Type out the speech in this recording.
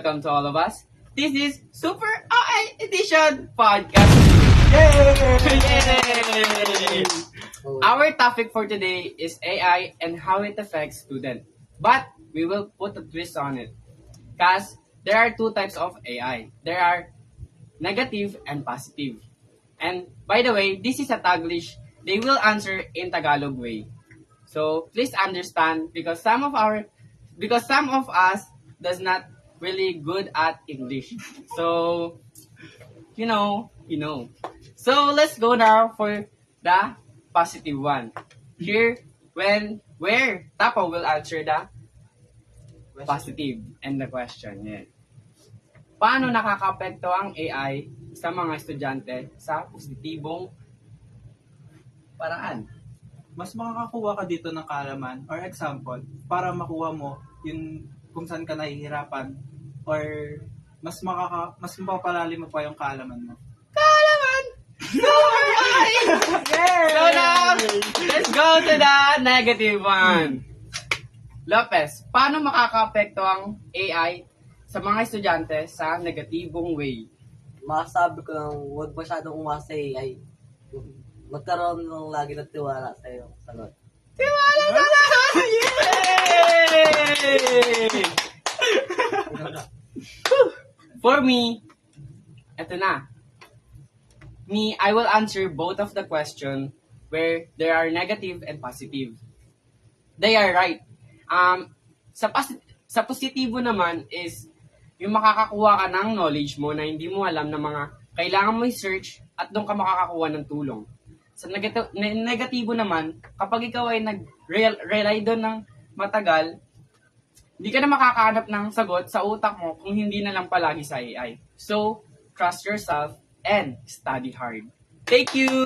welcome to all of us. This is Super AI Edition Podcast. Yay! Our topic for today is AI and how it affects students. But we will put a twist on it. Because there are two types of AI. There are negative and positive. And by the way, this is a Taglish. They will answer in Tagalog way. So please understand because some of us does not really good at English. So you know. So let's go now for the positive one. Here where Tapo will answer the positive and the question. Yeah. Paano nakakapekto ang AI sa mga estudyante sa positibong paraan? Mas makakakuha ka dito ng kaalaman or example para makuha mo yung kung saan ka nahihirapan or mas mapapalalim mo pa yung kaalaman mo. Kaalaman! So now, let's go to the negative one. Lopez, paano makakapekto ang AI sa mga estudyante sa negatibong way? Masasabi ko lang, huwag masyadong umasa sa AI. Magkaroon ng lagi ng tiwala sa iyong sagot. Tiwala sa lahat! Yay! For me, eto na. I will answer both of the question where there are negative and positive. They are right. Sa positibo naman is yung makakakuha ka ng knowledge mo na hindi mo alam na mga kailangan mo i-search at doon ka makakakuha ng tulong. Sa negatibo naman, kapag ikaw ay nag-rely doon ng matagal, hindi ka na makakahanap ng sagot sa utak mo kung hindi na lang palagi sa AI. So, trust yourself and study hard. Thank you!